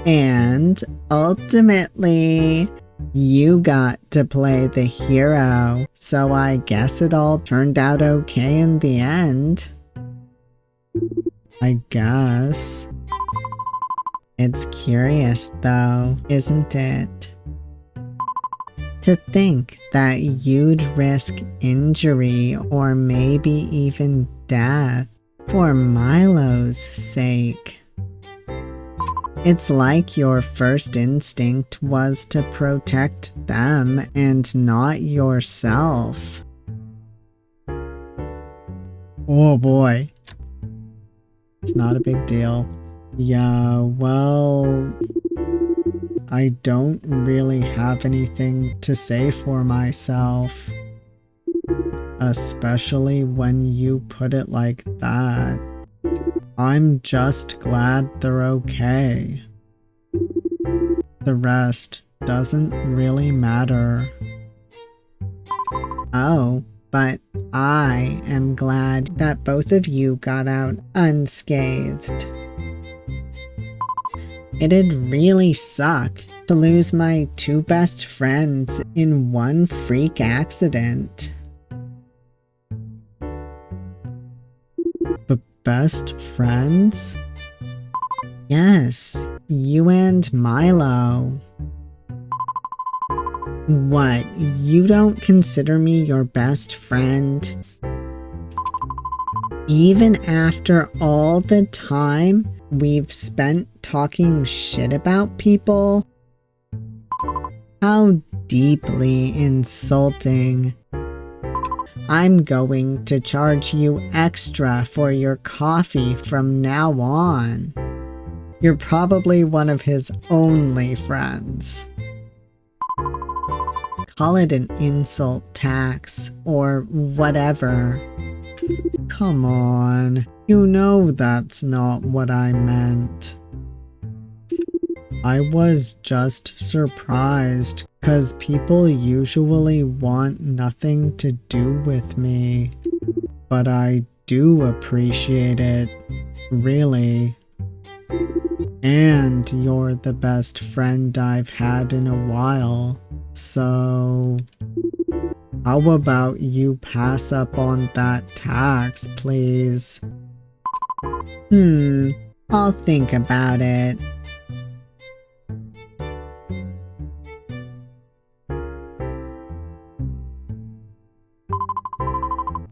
And ultimately, you got to play the hero, so I guess it all turned out okay in the end. I guess. It's curious though, isn't it? To think that you'd risk injury or maybe even death for Milo's sake. It's like your first instinct was to protect them and not yourself. Oh boy. It's not a big deal. Yeah, well, I don't really have anything to say for myself. Especially when you put it like that. I'm just glad they're okay. The rest doesn't really matter. Oh, but I am glad that both of you got out unscathed. It'd really suck to lose my two best friends in one freak accident. Best friends? Yes, you and Milo. What, you don't consider me your best friend? Even after all the time we've spent talking shit about people? How deeply insulting. I'm going to charge you extra for your coffee from now on. You're probably one of his only friends. Call it an insult tax or whatever. Come on, you know that's not what I meant. I was just surprised, 'cause people usually want nothing to do with me. But I do appreciate it, really. And you're the best friend I've had in a while, so how about you pass up on that tax, please? I'll think about it.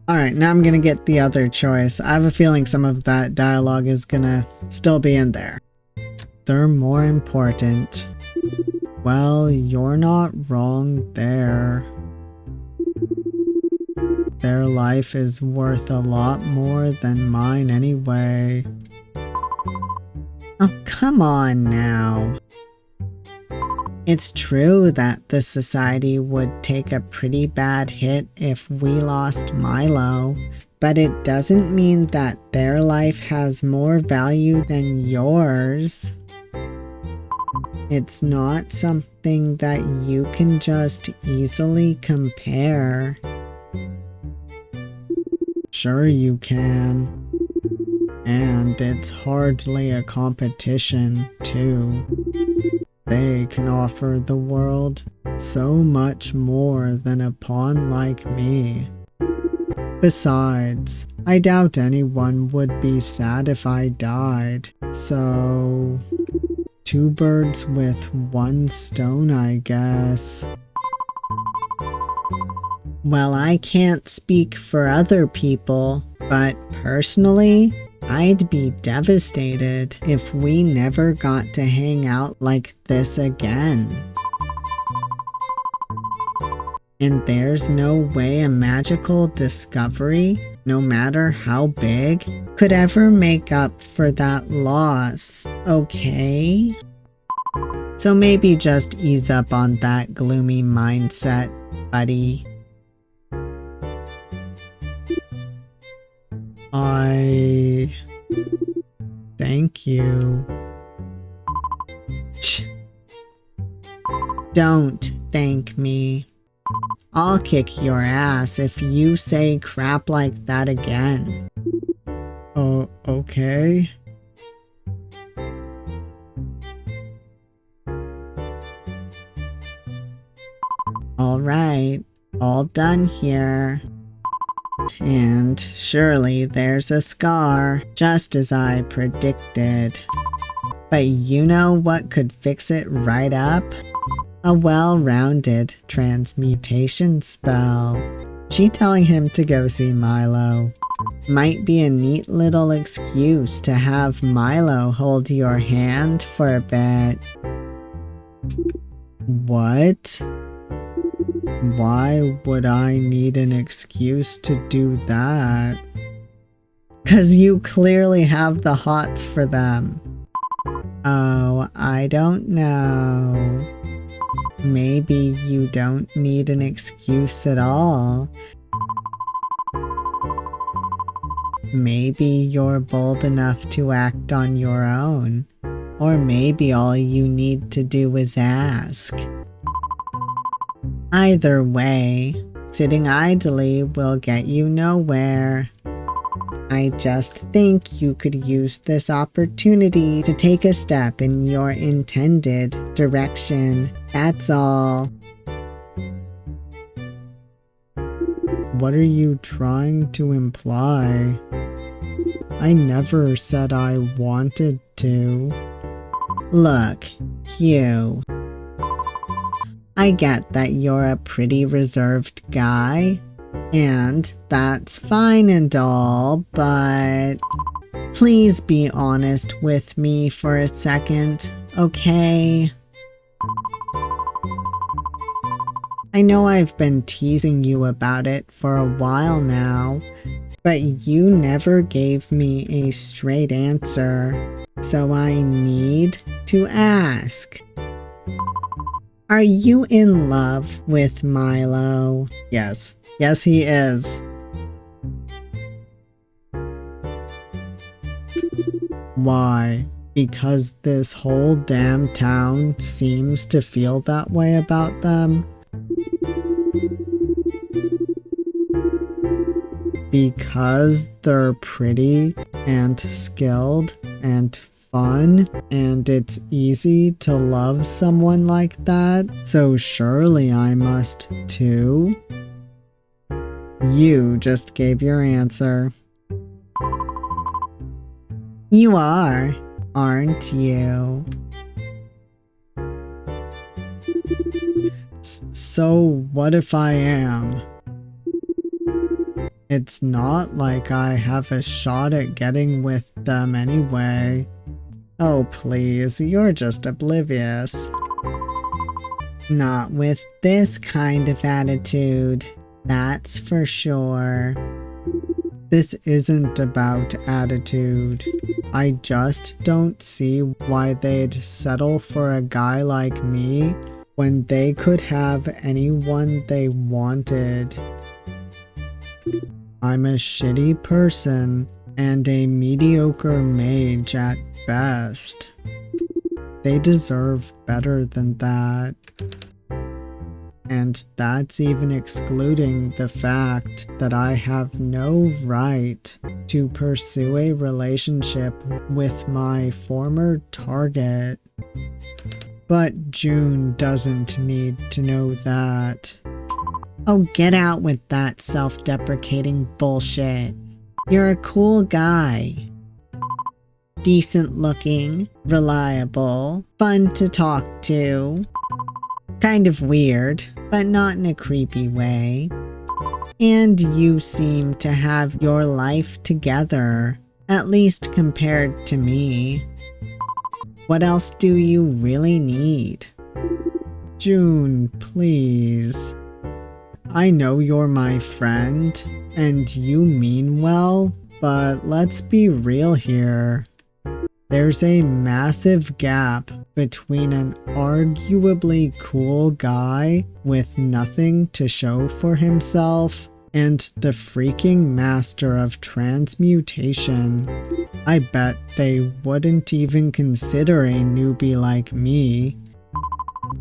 Alright, now I'm gonna get the other choice. I have a feeling some of that dialogue is gonna still be in there. They're more important. Well, you're not wrong there. Their life is worth a lot more than mine anyway. Oh, come on now. It's true that the society would take a pretty bad hit if we lost Milo, but it doesn't mean that their life has more value than yours. It's not something that you can just easily compare. Sure you can. And it's hardly a competition, too. They can offer the world so much more than a pawn like me. Besides, I doubt anyone would be sad if I died, so 2 birds with 1 stone, I guess. Well, I can't speak for other people, but personally, I'd be devastated if we never got to hang out like this again. And there's no way a magical discovery, no matter how big, could ever make up for that loss, okay? So maybe just ease up on that gloomy mindset, buddy. Thank you. Don't thank me. I'll kick your ass if you say crap like that again. Oh, okay. Alright, all done here. And surely there's a scar, just as I predicted. But you know what could fix it right up? A well-rounded transmutation spell. She telling him to go see Milo. Might be a neat little excuse to have Milo hold your hand for a bit. What? Why would I need an excuse to do that? 'Cause you clearly have the hots for them. Oh, I don't know. Maybe you don't need an excuse at all. Maybe you're bold enough to act on your own. Or maybe all you need to do is ask. Either way, sitting idly will get you nowhere. I just think you could use this opportunity to take a step in your intended direction. That's all. What are you trying to imply? I never said I wanted to. Look, Hugh. I get that you're a pretty reserved guy, and that's fine and all, but please be honest with me for a second, okay? I know I've been teasing you about it for a while now, but you never gave me a straight answer, so I need to ask. Are you in love with Milo? Yes. Yes, he is. Why? Because this whole damn town seems to feel that way about them? Because they're pretty and skilled and fun, and it's easy to love someone like that, so surely I must too? You just gave your answer. You are, aren't you? So what if I am? It's not like I have a shot at getting with them anyway. Oh please, you're just oblivious. Not with this kind of attitude, that's for sure. This isn't about attitude. I just don't see why they'd settle for a guy like me when they could have anyone they wanted. I'm a shitty person and a mediocre mage at best. They deserve better than that. And that's even excluding the fact that I have no right to pursue a relationship with my former target. But June doesn't need to know that. Oh, get out with that self-deprecating bullshit. You're a cool guy. Decent looking, reliable, fun to talk to. Kind of weird, but not in a creepy way. And you seem to have your life together, at least compared to me. What else do you really need? June, please. I know you're my friend, and you mean well, but let's be real here. There's a massive gap between an arguably cool guy with nothing to show for himself and the freaking master of transmutation. I bet they wouldn't even consider a newbie like me.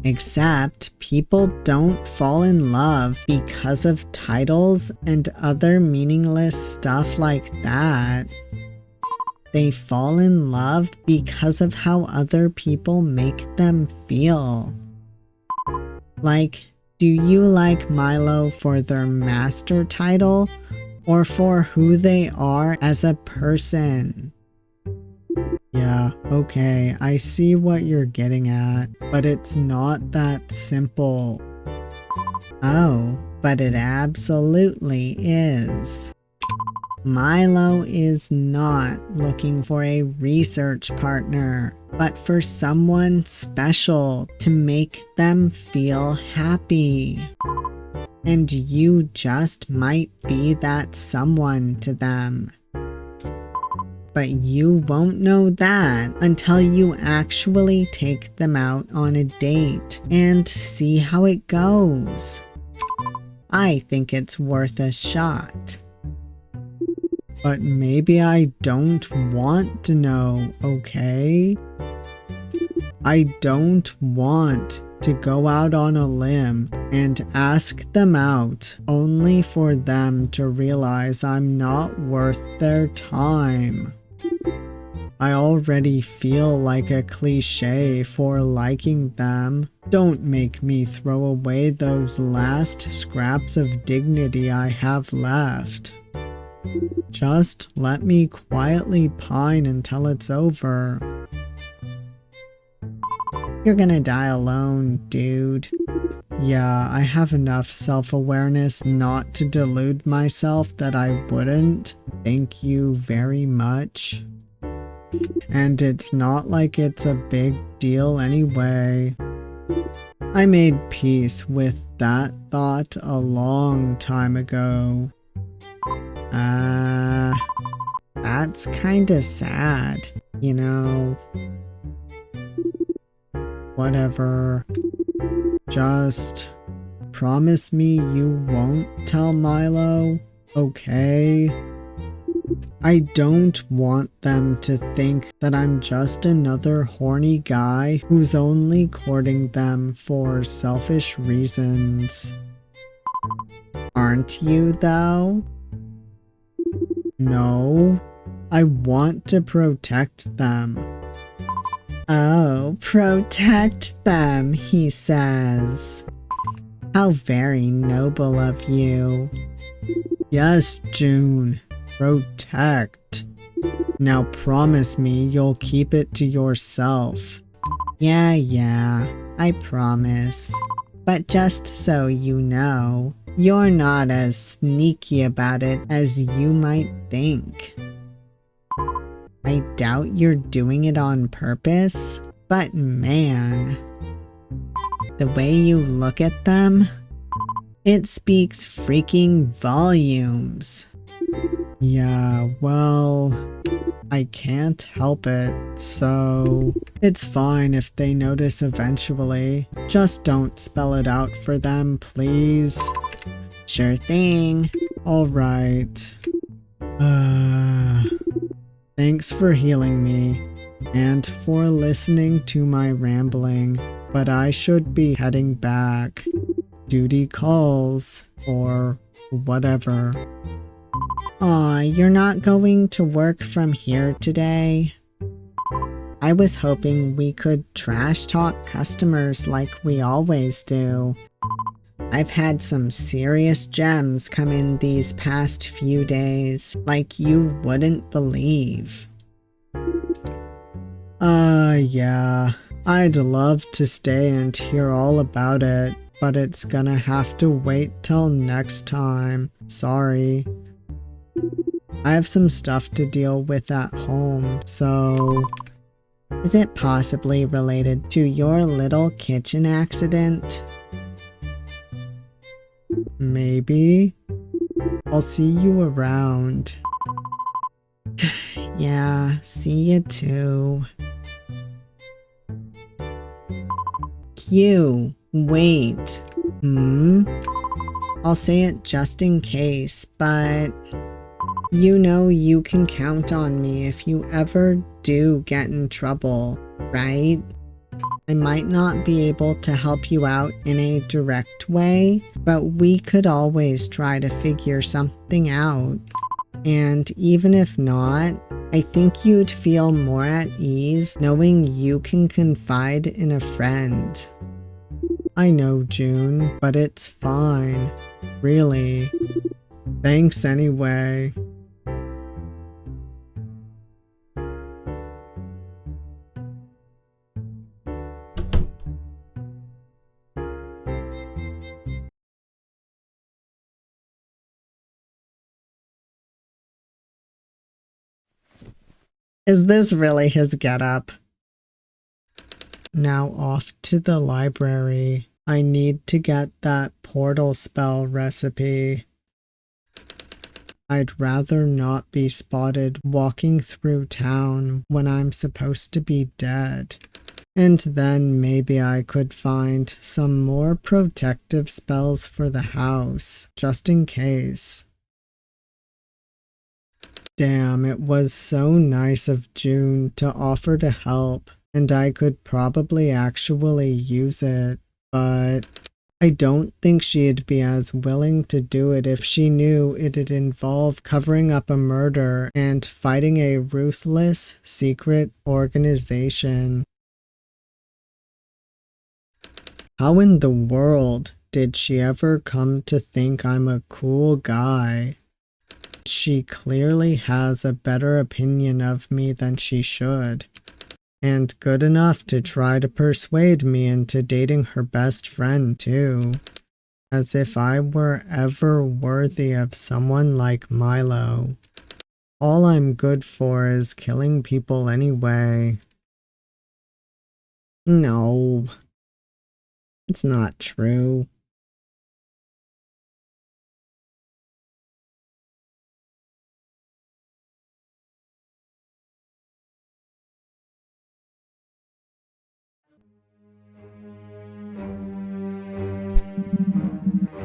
Except people don't fall in love because of titles and other meaningless stuff like that. They fall in love because of how other people make them feel. Like, do you like Milo for their master title or for who they are as a person? Yeah, okay, I see what you're getting at, but it's not that simple. Oh, but it absolutely is. Milo is not looking for a research partner, but for someone special to make them feel happy. And you just might be that someone to them. But you won't know that until you actually take them out on a date and see how it goes. I think it's worth a shot. But maybe I don't want to know, okay? I don't want to go out on a limb and ask them out only for them to realize I'm not worth their time. I already feel like a cliche for liking them. Don't make me throw away those last scraps of dignity I have left. Just let me quietly pine until it's over. You're gonna die alone, dude. Yeah, I have enough self-awareness not to delude myself that I wouldn't. Thank you very much. And it's not like it's a big deal anyway. I made peace with that thought a long time ago. That's kinda sad, you know. Whatever. Just promise me you won't tell Milo, okay? I don't want them to think that I'm just another horny guy who's only courting them for selfish reasons. Aren't you, though? No, I want to protect them. Oh, protect them, he says. How very noble of you. Yes, June, protect. Now promise me you'll keep it to yourself. Yeah, I promise. But just so you know, you're not as sneaky about it as you might think. I doubt you're doing it on purpose, but man, the way you look at them, it speaks freaking volumes. Yeah, well, I can't help it, so it's fine if they notice eventually. Just don't spell it out for them, please. Sure thing. Alright. Thanks for healing me, and for listening to my rambling, but I should be heading back. Duty calls, or whatever. Aw, you're not going to work from here today? I was hoping we could trash talk customers like we always do. I've had some serious gems come in these past few days, like you wouldn't believe. Yeah. I'd love to stay and hear all about it, but it's gonna have to wait till next time. Sorry. I have some stuff to deal with at home, so... Is it possibly related to your little kitchen accident? Maybe. I'll see you around. Yeah, see you too. Q, wait. I'll say it just in case, but you know you can count on me if you ever do get in trouble, right? I might not be able to help you out in a direct way, but we could always try to figure something out. And even if not, I think you'd feel more at ease knowing you can confide in a friend. I know, June, but it's fine. Really. Thanks anyway. Is this really his getup? Now off to the library. I need to get that portal spell recipe. I'd rather not be spotted walking through town when I'm supposed to be dead. And then maybe I could find some more protective spells for the house, just in case. Damn, it was so nice of June to offer to help, and I could probably actually use it, but I don't think she'd be as willing to do it if she knew it'd involve covering up a murder and fighting a ruthless, secret organization. How in the world did she ever come to think I'm a cool guy? She clearly has a better opinion of me than she should, and good enough to try to persuade me into dating her best friend too, as if I were ever worthy of someone like Milo. All I'm good for is killing people anyway. No, it's not true.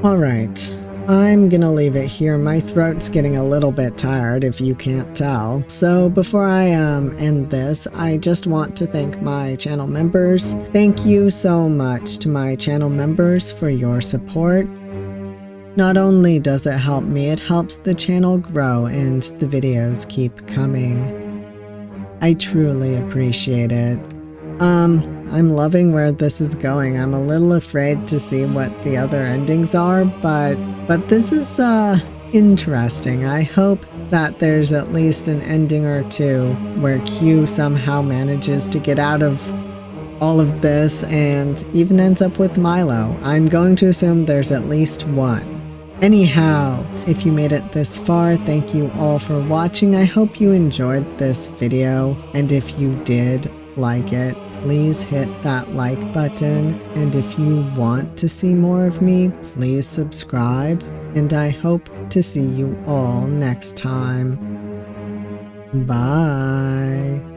Alright, I'm gonna leave it here. My throat's getting a little bit tired if you can't tell. So before I end this, I just want to thank my channel members. Thank you so much to my channel members for your support. Not only does it help me, it helps the channel grow and the videos keep coming. I truly appreciate it. I'm loving where this is going. I'm a little afraid to see what the other endings are, but this is, interesting. I hope that there's at least an ending or two where Q somehow manages to get out of all of this and even ends up with Milo. I'm going to assume there's at least one. Anyhow, if you made it this far, thank you all for watching. I hope you enjoyed this video, and if you did like it, please hit that like button, and if you want to see more of me, please subscribe, and I hope to see you all next time. Bye.